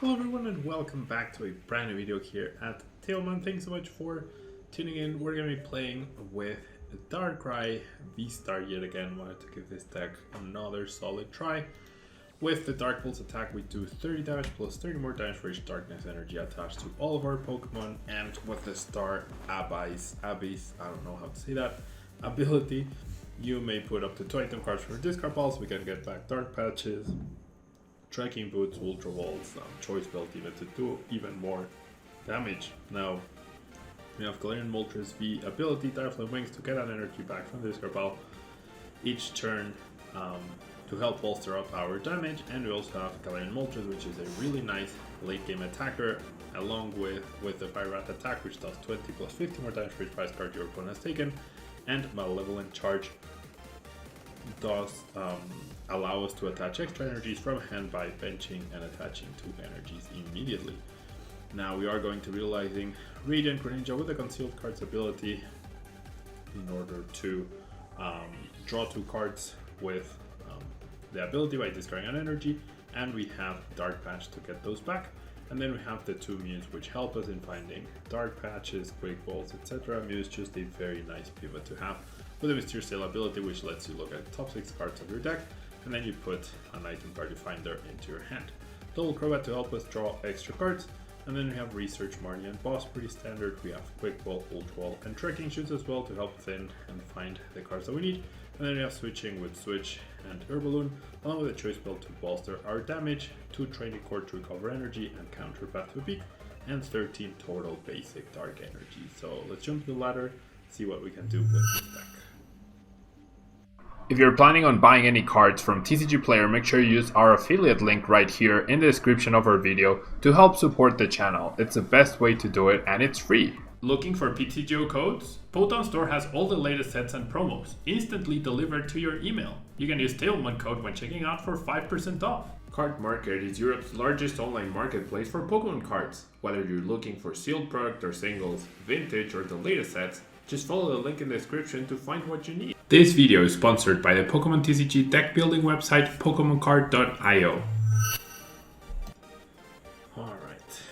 Hello everyone and welcome back to a brand new video here at tablemon. Thanks so much for tuning in. We're going to be playing with Darkrai VSTAR yet again. Wanted to give this deck another solid try. With the Dark Pulse attack we do 30 damage plus 30 more damage for each darkness energy attached to all of our Pokemon, and with the Star Abyss, I don't know how to say that, ability, you may put up to 2 item cards from your discard pile so we can get back Dark Patches, Trekking Boots, Ultra Walls, Choice Belt even to do even more damage. Now, we have Galarian Moltres V ability, Direflame Wings to get an energy back from the discard pile each turn to help bolster up our damage, and we also have Galarian Moltres, which is a really nice late game attacker, along with the Fire Rat attack, which does 20 plus 50 more damage for each prize card your opponent has taken, and Malevolent Charge does allow us to attach extra energies from hand by benching and attaching 2 energies immediately. Now we are going to be utilizing Radiant Greninja with the Concealed Cards ability in order to draw 2 cards with the ability by discarding an energy, and we have Dark Patch to get those back. And then we have the 2 Mews, which help us in finding Dark Patches, Quick Balls, etc. Mew is just a very nice pivot to have with a Mysterious Sale ability, which lets you look at the top 6 cards of your deck, and then you put an item card you find there into your hand. Double Crobat to help us draw extra cards, and then we have Research, Marnie, and Boss, pretty standard. We have Quick Ball, Ultra Ball, and Trekking Shoes as well to help thin and find the cards that we need. And then we have Switching with Switch and Herballoon, along with a Choice Belt to bolster our damage, 2 Training Cord to recover energy and counter Path to a Peak, and 13 total basic Dark Energy. So let's jump to the ladder, see what we can do with this deck. If you're planning on buying any cards from TCG Player, make sure you use our affiliate link right here in the description of our video to help support the channel. It's the best way to do it, and it's free. Looking for PTGO codes? Potown Store has all the latest sets and promos, instantly delivered to your email. You can use tablemon code when checking out for 5% off. Card Market is Europe's largest online marketplace for Pokemon cards. Whether you're looking for sealed product or singles, vintage or the latest sets, just follow the link in the description to find what you need. This video is sponsored by the Pokemon TCG deck building website PokemonCard.io. Alright,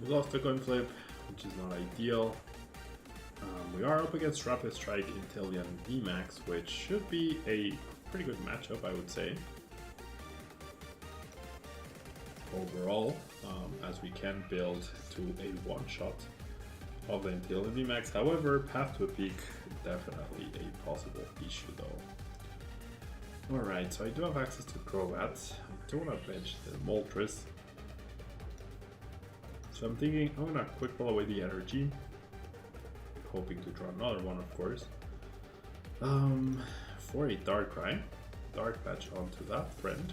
we lost the coin flip, which is not ideal. We are up against Rapid Strike, Inteleon, VMAX, which should be a pretty good matchup, I would say. Overall, as we can build to a one-shot of the Inteleon VMAX. However, Path to a Peak, definitely a possible issue though. Alright, so I do have access to Crobat. I don't want to bench the Moltres. So I'm thinking I'm gonna Quick Ball away the energy, hoping to draw another one, of course. For a Darkrai, Dark Patch onto that friend,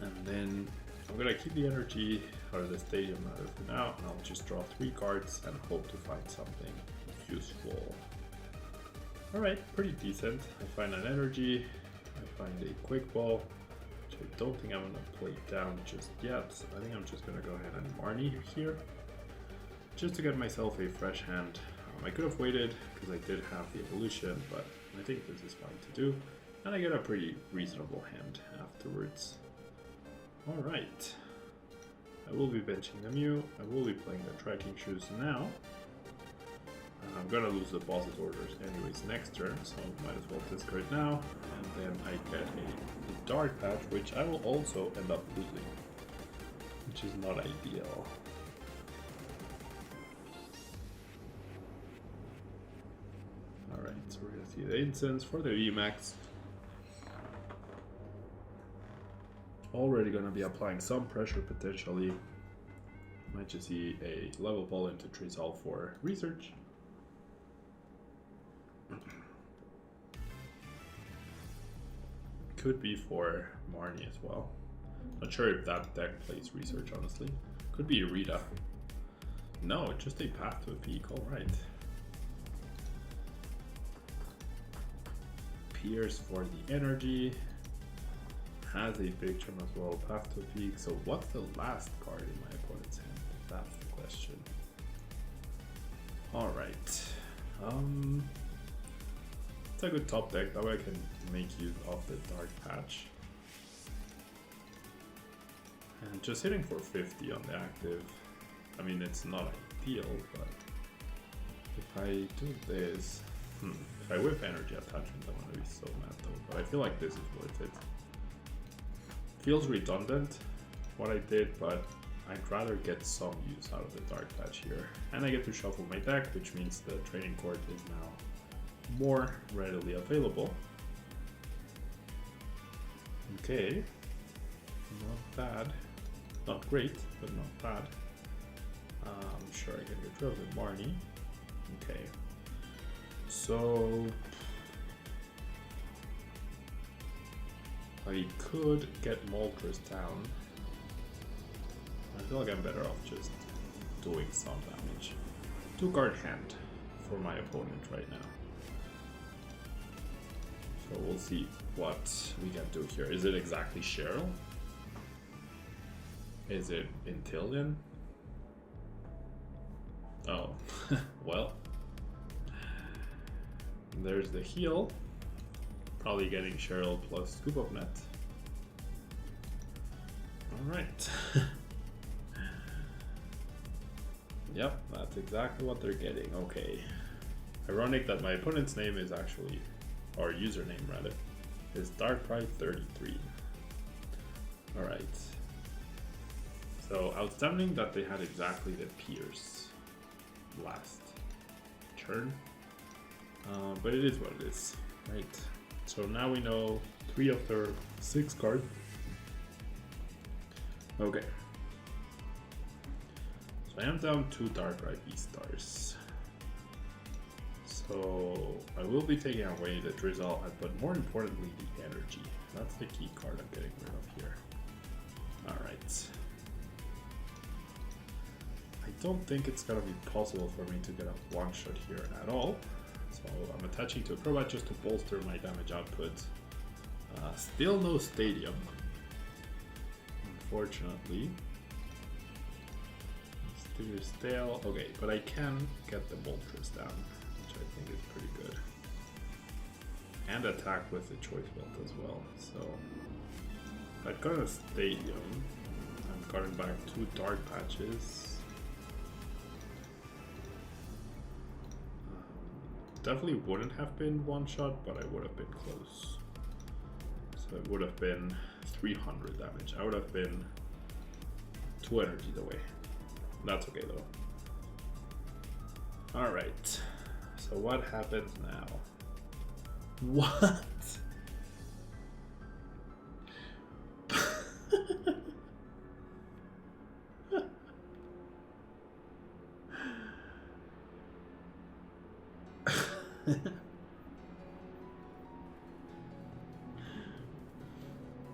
and then I'm gonna keep the energy out of the stadium matter for now, and I'll just draw 3 cards and hope to find something useful. Alright, pretty decent. I find an energy, I find a Quick Ball, which I don't think I'm going to play down just yet. I think I'm just going to go ahead and Marnie here, just to get myself a fresh hand. I could have waited because I did have the evolution, but I think this is fine to do, and I get a pretty reasonable hand afterwards. Alright, I will be benching the Mew, I will be playing the Trekking Shoes now. I'm gonna lose the Boss's orders anyways next turn, so might as well discard now, and then I get a Dark Patch, which I will also end up losing, which is not ideal. Alright, so we're gonna see the incense for the VMAX. Already gonna be applying some pressure potentially. Might just see a level ball into Trizal for research. Could be for Marnie as well. Not sure if that deck plays research, honestly. Could be Rita. No, just a Path to a Peak, alright. Pierce for the energy. Has a big chunk as well, Path to a Peak. So what's the last card in my opponent's hand? That's the question. Alright. It's a good top deck, that way I can make use of the Dark Patch. just hitting for 50 on the active. I mean, it's not ideal, but if I do this, if I whip energy attachment, I'm gonna be so mad though. But I feel like this is worth it. Feels redundant what I did, but I'd rather get some use out of the dark patch here. And I get to shuffle my deck, which means the training court is now more readily available. Okay, not bad. Not great, but not bad. I'm sure I can get rid of the Marnie. Okay, so I could get Moltres down. I feel like I'm better off just doing some damage. 2-card hand for my opponent right now. So we'll see what we can do here. Is it exactly Cheryl? Is it Inteleon? Oh, well. There's the heal. Probably getting Cheryl plus Scoop of Net. Alright. Yep, that's exactly what they're getting. Okay. Ironic that my opponent's name is actually, or username rather, is Darkrai 33. Alright. So outstanding that they had exactly the Pierce last turn. But it is what it is, right? So now we know 3 of their 6 cards. Okay. So I am down 2 Darkrai VSTARs. So I will be taking away the Drizzle, but more importantly the energy. That's the key card I'm getting rid of here. Alright. I don't think it's gonna be possible for me to get a one-shot here at all. So I'm attaching to a Crobat just to bolster my damage output. Still no Stadium, unfortunately. Still stale. Okay, but I can get the Moltres down, which I think is pretty good. And attack with the Choice Belt as well. So I've got a Stadium. I've gotten back 2 Dark Patches. Definitely wouldn't have been one shot, but I would have been close. So it would have been 300 damage. I would have been 2 energies away. That's okay though. Alright. So what happens now? What?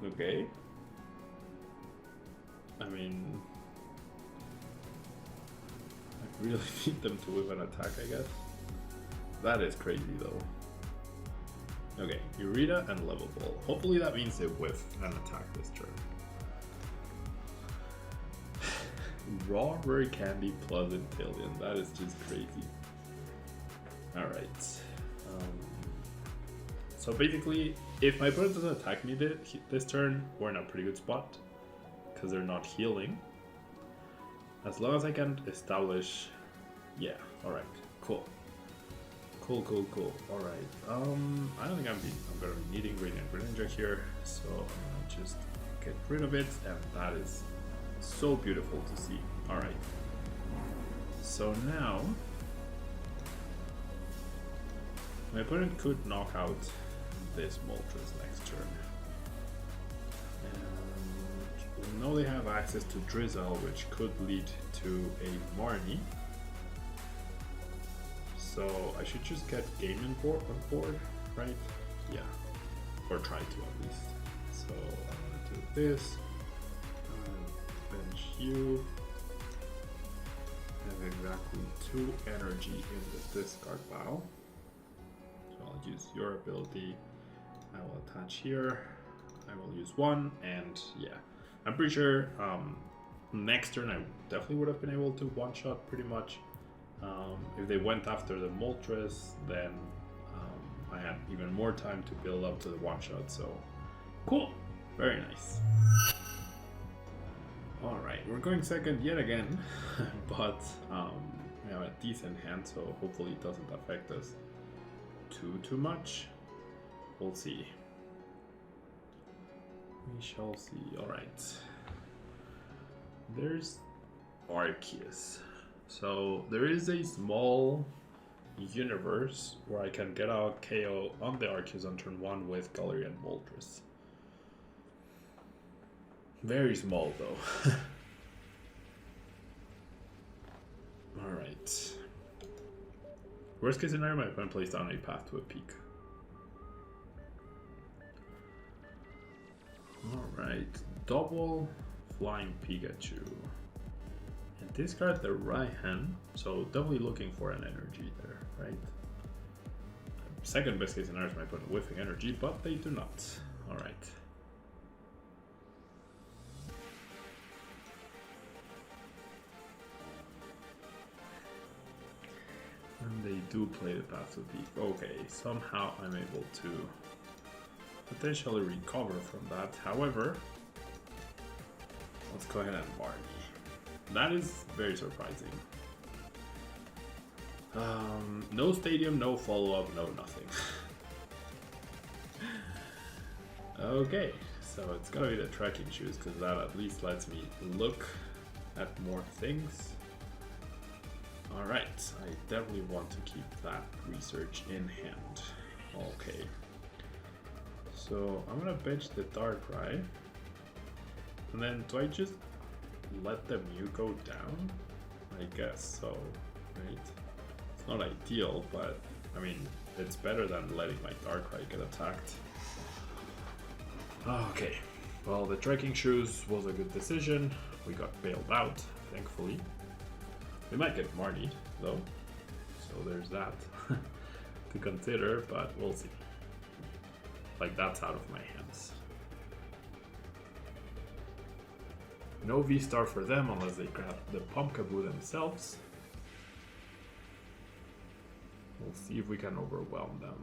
Okay. I mean, I really need them to whip an attack, I guess. That is crazy though. Okay, Urita and Level Ball. Hopefully that means they whiff an attack this turn. Raw Rare Candy plus Inteleon. That is just crazy. Alright. So basically, if my opponent doesn't attack me this turn, we're in a pretty good spot. Because they're not healing. As long as I can establish... Yeah, alright. Cool. Cool. Alright. I don't think I'm gonna be needing Radiant Greninja here. So I'm gonna just get rid of it. And that is so beautiful to see. Alright. So now... my opponent could knock out this Moltres next turn. And we know they have access to Drizzle, which could lead to a Marnie. So I should just get Game on board, right? Yeah. Or try to at least. So I'm gonna do this. Bench you. Have exactly 2 energy in the discard pile. I'll use your ability. I will attach here. I will use 1, and yeah, I'm pretty sure next turn I definitely would have been able to one-shot pretty much. If they went after the Moltres, then I had even more time to build up to the one-shot. So cool, very nice. we're going second yet again, but we have a decent hand, so hopefully it doesn't affect us too much. We'll see. We shall see. All right. There's Arceus. So there is a small universe where I can get a KO on the Arceus on turn 1 with Galarian Moltres. Very small though. Alright. Worst case scenario, my opponent plays down a path to a peak. Alright. Double Flying Pikachu. And discard the right hand, so definitely looking for an energy there, right? Second best case scenario is my opponent whiffing energy, but they do not. Alright. And they do play the path to peak. Okay, somehow I'm able to potentially recover from that. However, let's go ahead and Barney. That is very surprising. No stadium, no follow-up, no nothing. Okay, so it's gonna be the trekking shoes, because that at least lets me look at more things. Alright, I definitely want to keep that research in hand. Okay. So I'm gonna bench the Darkrai. And then do I just let the Mew go down? I guess so, right? It's not ideal, but I mean, it's better than letting my Darkrai get attacked. Okay, well, the trekking shoes was a good decision. We got bailed out, thankfully. We might get Marnie, though, so there's that to consider, but we'll see. Like, that's out of my hands. No V-Star for them unless they grab the Pumpkaboo themselves. We'll see if we can overwhelm them.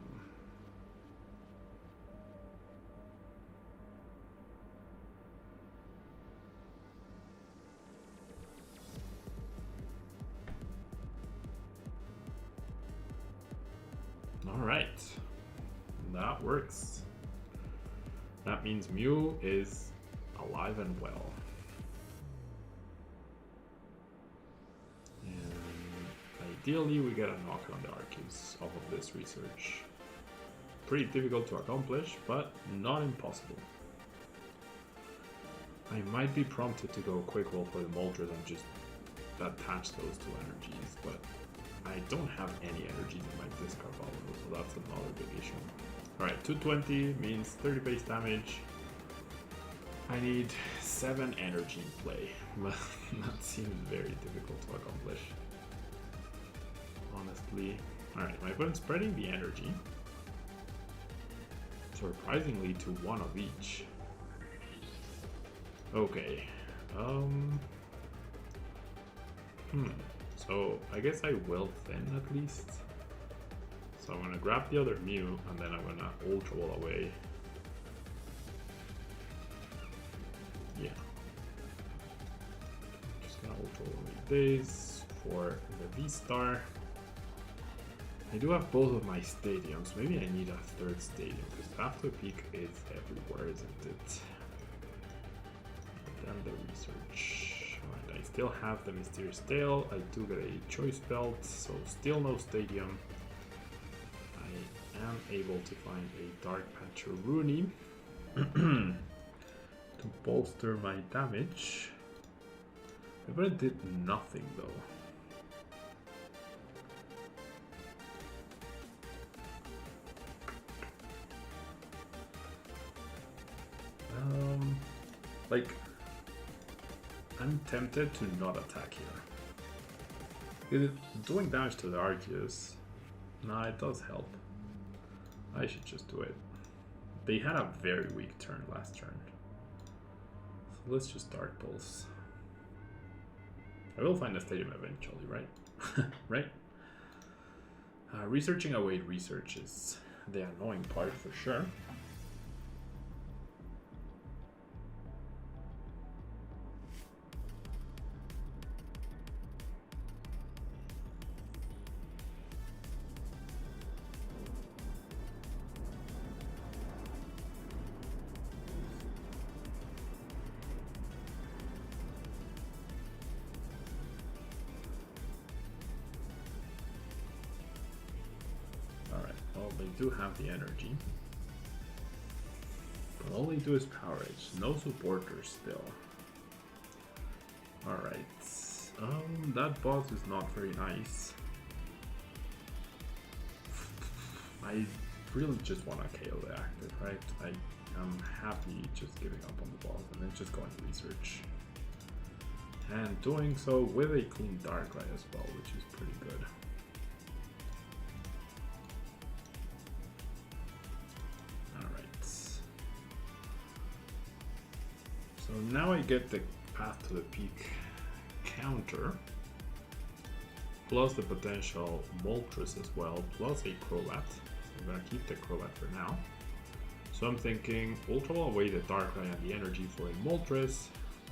Alright, that works. That means Mew is alive and well. And ideally we get a knock on the Arceus off of this research. Pretty difficult to accomplish, but not impossible. I might be prompted to go quick roll for the Moltres and just attach those two energies, but I don't have any energies in my discard bubble, so that's another big issue. Alright, 220 means 30 base damage. I need 7 energy in play. That seems very difficult to accomplish, honestly. Alright, my opponent's spreading the energy, surprisingly to 1 of each. Okay. So I guess I will thin at least. So I'm gonna grab the other Mew and then I'm gonna Ultra Ball away. Yeah. Just gonna Ultra Ball away this for the V-Star. I do have both of my stadiums. Maybe I need a 3rd stadium because After Peak is everywhere, isn't it? And the research. Alright, I still have the Mysterious Tail. I do get a Choice Belt, so still no stadium. I am able to find a Dark Pachoruni to bolster my damage. But it did nothing though. Like, I'm tempted to not attack here. Is it doing damage to the Arceus? Nah, it does help. I should just do it. They had a very weak turn last turn. So let's just Dark Pulse. I will find a stadium eventually, right? Right? Researching away research is the annoying part for sure. do have the energy. But all they do is Power Edge. No supporters still. Alright. That boss is not very nice. I really just want to KO the active, right? I am happy just giving up on the boss and then just going to research. And doing so with a clean Darkrai as well, which is pretty good. Alright. So now I get the Path to the Peak counter, plus the potential Moltres as well, plus a Crobat. So I'm gonna keep the Crobat for now. So I'm thinking Ultra Ball away the Darkrai and the energy for a Moltres,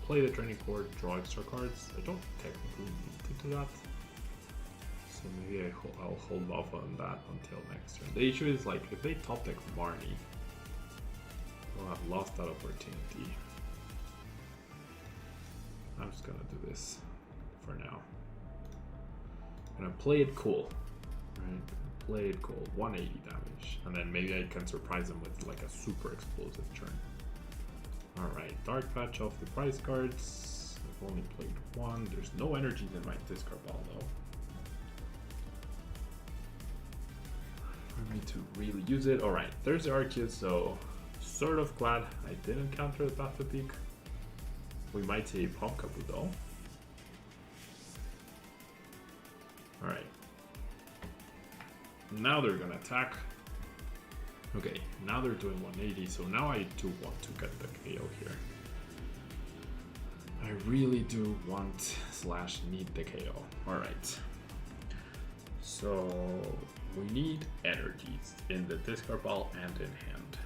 play the training cord, draw extra cards. I don't technically need to do that, so maybe I'll hold off on that until next turn. The issue is, like, if they top deck Marnie, we'll have lost that opportunity. I'm just gonna do this for now. I'm gonna play it cool, right? Play it cool, 180 damage, and then maybe I can surprise them with like a super explosive turn. Alright, Dark Patch off the prize cards. I've only played one. There's no energy in my discard ball though. For me to really use it. Alright, there's the Arceus, so sort of glad I didn't counter the Path to Peak. We might see a Pumpkaboo though. Alright. Now they're gonna attack. Okay, now they're doing 180, so now I do want to get the KO here. I really do want / need the KO. Alright. So we need energies in the discard ball and in hand.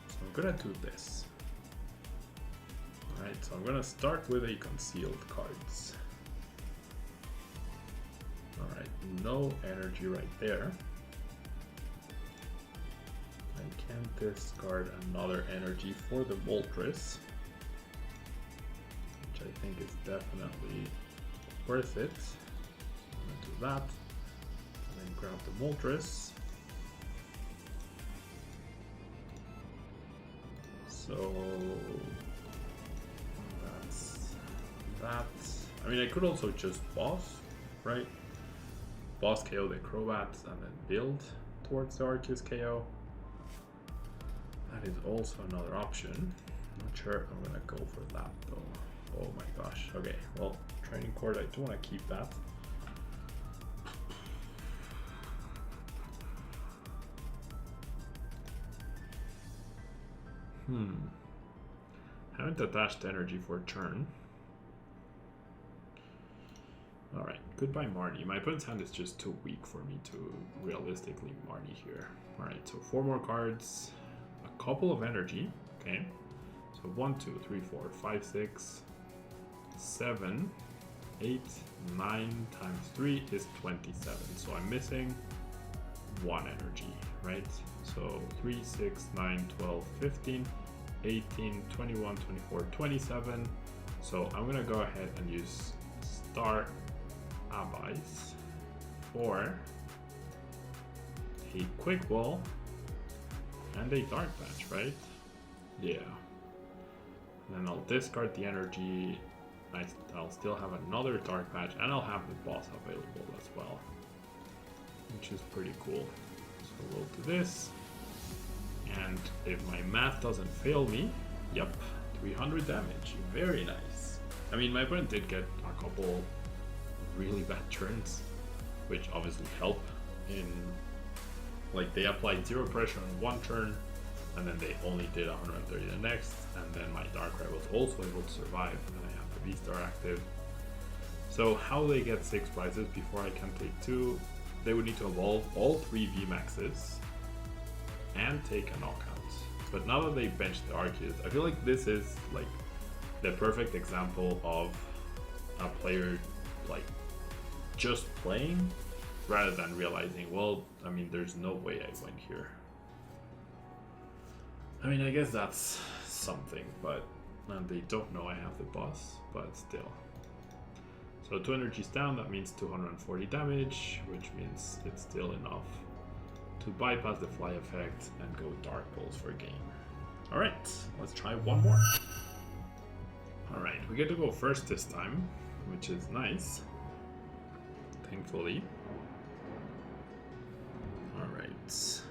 So I'm gonna do this. Alright, so I'm gonna start with a concealed cards. Alright, no energy right there. I can discard another energy for the Moltres, which I think is definitely worth it. I'm gonna do that, and then grab the Moltres. So that's that. I mean, I could also just boss, right? Boss KO the Crobats and then build towards the Arceus KO. That is also another option. I'm not sure I'm gonna go for that though. Oh my gosh. Okay, well, training cord, I do want to keep that. Haven't attached energy for a turn. Alright, goodbye Marnie. My opponent's hand is just too weak for me to realistically Marnie here. Alright, so 4 more cards, a couple of energy, okay. So 1, 2, 3, 4, 5, 6, 7, 8, 9 times 3 is 27. So I'm missing 1 energy, right? So 3, 6, 9, 12, 15, 18, 21, 24, 27. So I'm gonna go ahead and use Star Abyss for a Quick Ball and a Dark Patch, right? Yeah. And then I'll discard the energy. I'll still have another Dark Patch, and I'll have the boss available as well, which is pretty cool. So we'll do this, and if my math doesn't fail me, yep, 300 damage. Very nice. I mean, my opponent did get a couple really bad turns, which obviously help in, like, they applied 0 pressure on one turn, and then they only did 130 the next, and then my Darkrai was also able to survive, and then I have the V-Star active. So how they get 6 prizes before I can take 2, they would need to evolve all 3 VMAXs and take a knockout. But now that they benched the Arceus, I feel like this is like the perfect example of a player like just playing rather than realizing, well, I mean, there's no way I win here. I mean, I guess that's something, but they don't know I have the boss, but still. So 2 energies down, that means 240 damage, which means it's still enough to bypass the fly effect and go Dark Pulse for game. Alright, let's try one more. Alright, we get to go first this time, which is nice. Thankfully. Alright.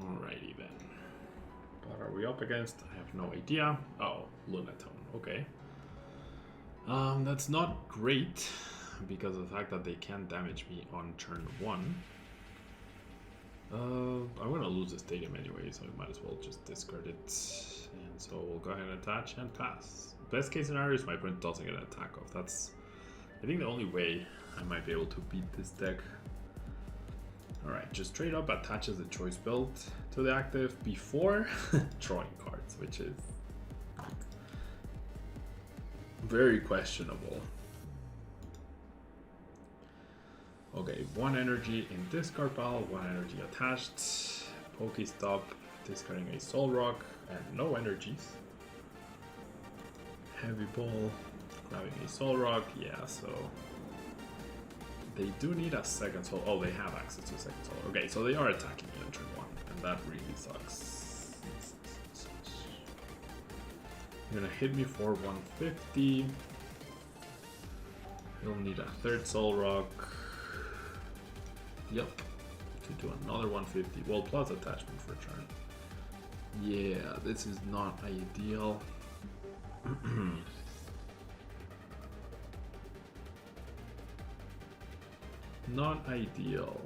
Alrighty then. What are we up against? I have no idea. Oh, Lunatone. Okay. That's not great because of the fact that they can damage me on turn 1. I'm gonna lose the stadium anyway, so I might as well just discard it. And so we'll go ahead and attach and pass. Best case scenario is my opponent doesn't get an attack off. That's, I think, the only way I might be able to beat this deck. Alright, just straight up attaches the choice build to the active before drawing cards, which is very questionable. Okay, 1 energy in discard pile, 1 energy attached, Pokestop, discarding a Soul Rock, and no energies. Heavy Ball, grabbing a Soul Rock, yeah, so they do need a second soul. Oh, they have access to a second soul. Okay, so they are attacking me on turn 1, and that really sucks. You're gonna hit me for 150. You'll need a 3rd Soul Rock. Yep, to do another 150. Well, plus attachment for turn. Yeah, this is not ideal. Not ideal.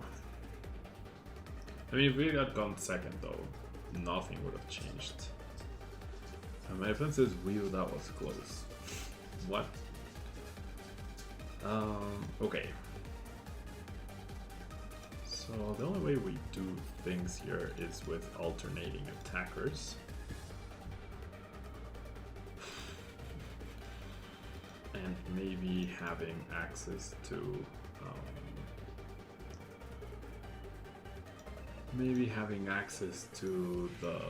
I mean, if we had gone second though, nothing would have changed. And my offense is Wheel, that was close. What? Okay. So the only way we do things here is with alternating attackers. And maybe having access to the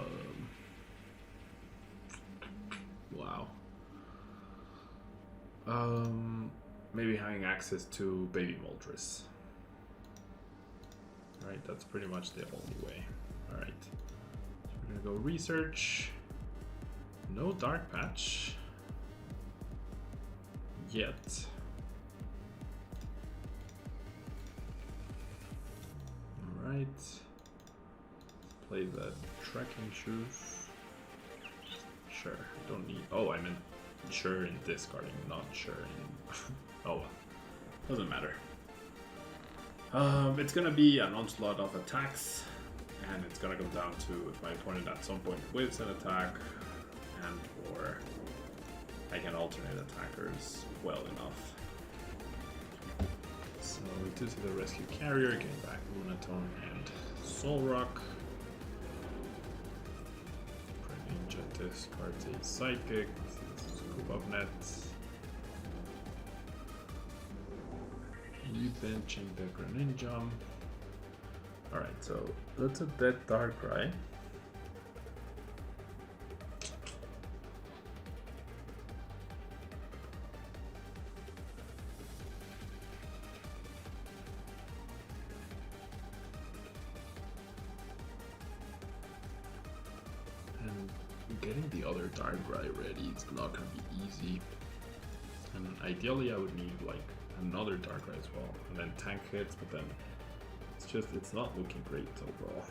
wow. Maybe having access to Baby Moltres. Right, that's pretty much the only way. Alright. So we're gonna go research. No Dark Patch. Yet. Alright. Play the trekking shoes. Sure, don't need. Oh, I meant sure in discarding, not sure in. Oh, well. Doesn't matter. It's gonna be an onslaught of attacks, and it's gonna come down to if my opponent at some point whiffs an attack, and or I can alternate attackers well enough. So we do see the rescue carrier, getting back Lunatone and Soul Rock. Ninja discards a Psychic, Scoop Up Net. You benching the Greninja. Alright, so that's a dead Darkrai. And getting the other Darkrai ready is not gonna be easy. And ideally I would need like another Darkrai as well, and then tank hits, but then it's not looking great overall.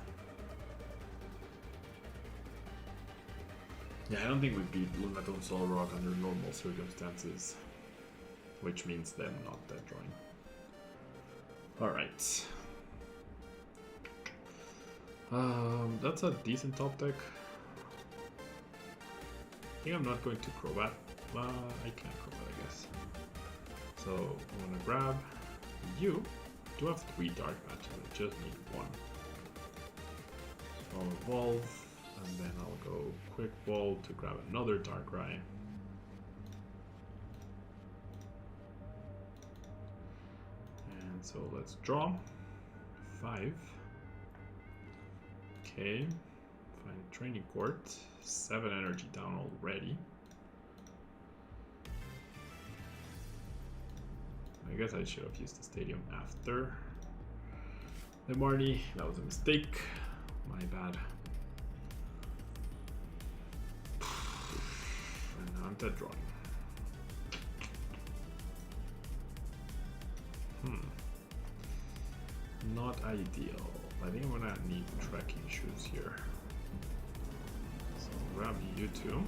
Yeah, I don't think we beat Lunatone Soul Rock under normal circumstances, which means them not dead drawing. Alright. That's a decent top deck. I think I'm not going to Crobat. I can Crobat, I guess. So I'm gonna grab you. I do have 3 Dark Patches, I just need 1. So I'll evolve, and then I'll go Quick Ball to grab another Darkrai. And so let's draw 5. Okay, find a training court. 7 energy down already. I guess I should have used the stadium after the Marnie. That was a mistake. My bad. And now I'm dead drawing. Not ideal. I think I'm gonna need trekking shoes here. So I'll grab you two.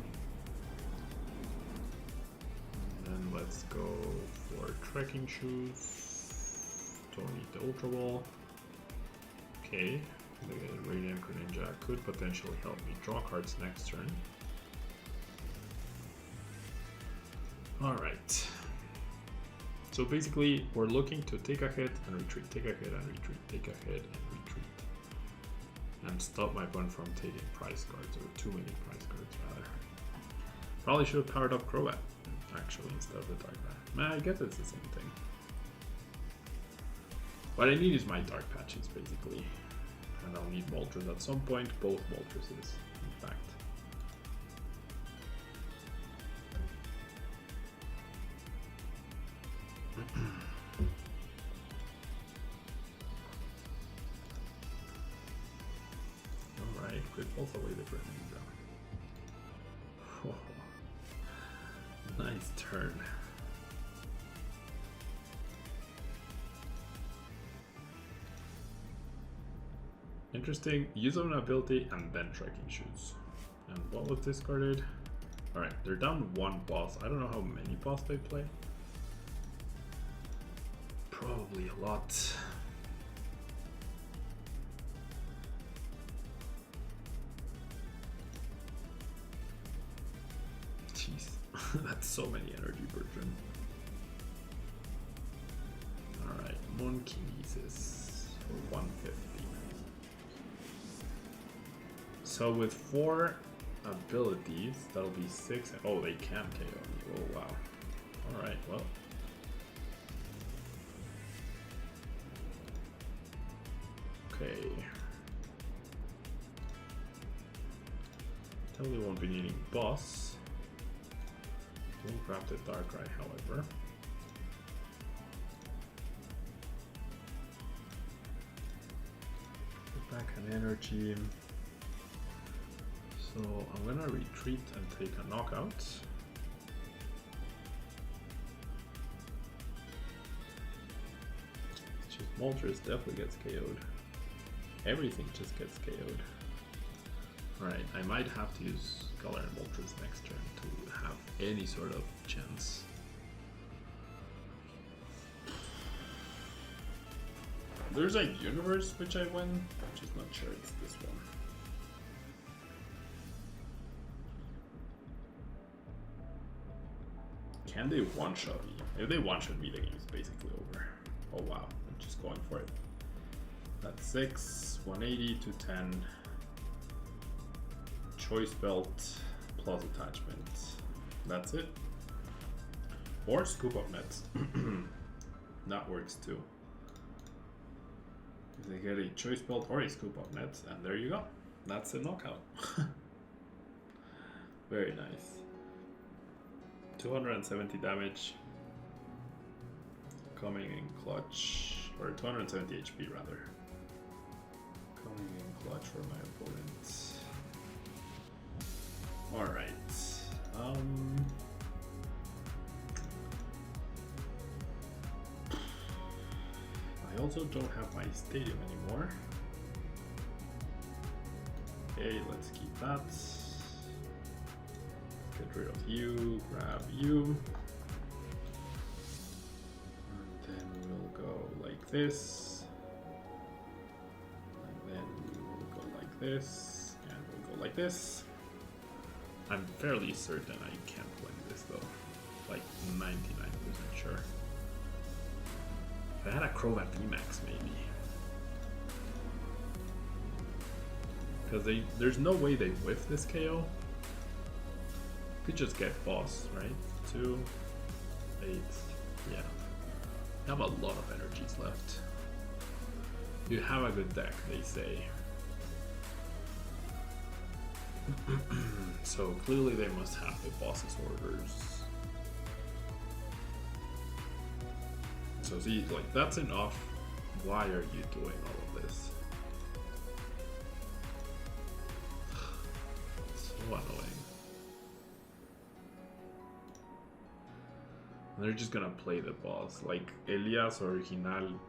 And then let's go for trekking shoes. Don't need the Ultra Ball. Okay. The Radiant Greninja could potentially help me draw cards next turn. Alright. So basically, we're looking to take a hit and retreat, take a hit and retreat, take a hit and retreat. And stop my opponent from taking prize cards, or too many prize cards rather. Probably should have powered up Crobat, actually, instead of the Darkrai. Man, I guess it's the same thing. What I need is my Dark Patches, basically. And I'll need Moltres at some point, both Moltres, in fact. Alright, quick pulse away the Greninja. Oh, nice turn. Interesting, use of an ability and then trekking shoes. And what was discarded? Alright, they're down one boss. I don't know how many boss they play. Probably a lot. Jeez, that's so many energy per turn. Alright, Moonkinesis for 150. So with 4 abilities, that'll be 6. Oh, they can KO me. Oh, wow. Alright, well. Okay. Totally won't be needing boss. Don't grab the Darkrai, however. Put back an energy. So I'm gonna retreat and take a knockout. It's just Moltres definitely gets KO'd. Everything just gets KO'd. Alright, I might have to use Galar and Moltres next turn to have any sort of chance. There's a universe which I win, I'm just not sure it's this one. Can they one-shot me? If they one-shot me, the game is basically over. Oh wow, I'm just going for it. That's 6, 180 to 10. Choice Belt plus attachment. That's it. Or Scoop Up Nets. That works too. If they get a Choice Belt or a Scoop Up Nets, and there you go. That's a knockout. Very nice. 270 damage coming in clutch, or 270 HP rather. Coming in clutch for my opponent. Alright. I also don't have my stadium anymore. Okay, let's keep that. Get rid of you, grab you. And then we'll go like this. And then we will go like this. And we'll go like this. I'm fairly certain I can't win this though. Like 99% sure. If I had a Crobat VMAX maybe. Because there's no way they whiff this KO. Could just get boss, right? 2, 8, yeah. You have a lot of energies left. You have a good deck, they say. So clearly they must have the boss's orders. So see, like, that's enough. Why are you doing all of this? So annoying. They're just gonna play the boss. Like, Elias or Original,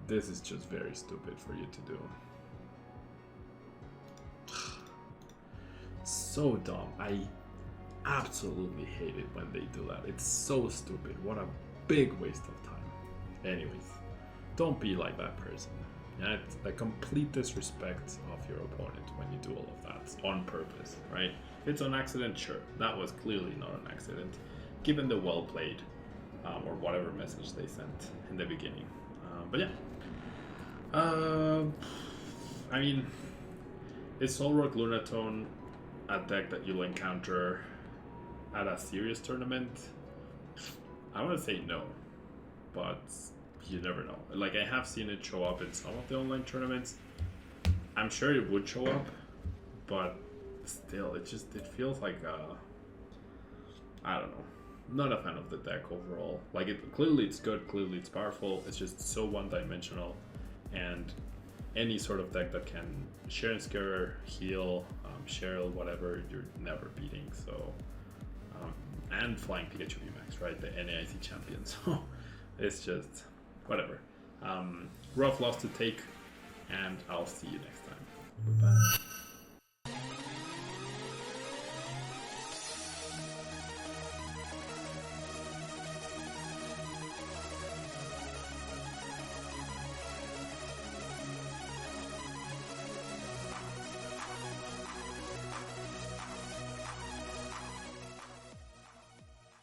this is just very stupid for you to do. So dumb. I absolutely hate it when they do that. It's so stupid. What a big waste of time. Anyways, don't be like that person. Yeah, it's a complete disrespect of your opponent when you do all of that on purpose, right? If it's on accident, sure. That was clearly not an accident, given the well played or whatever message they sent in the beginning. But yeah. I mean, is Solrock Lunatone a deck that you'll encounter at a serious tournament? I want to say no, but you never know. Like, I have seen it show up in some of the online tournaments. I'm sure it would show up, but still, it feels like I don't know. Not a fan of the deck overall. Like, clearly it's good, clearly it's powerful. It's just so one-dimensional, and any sort of deck that can share and scare, heal, Cheryl, whatever, you're never beating. So, and flying Pikachu VMAX, right? The NAIC champion. So it's just whatever. Rough loss to take, and I'll see you next time. Bye bye.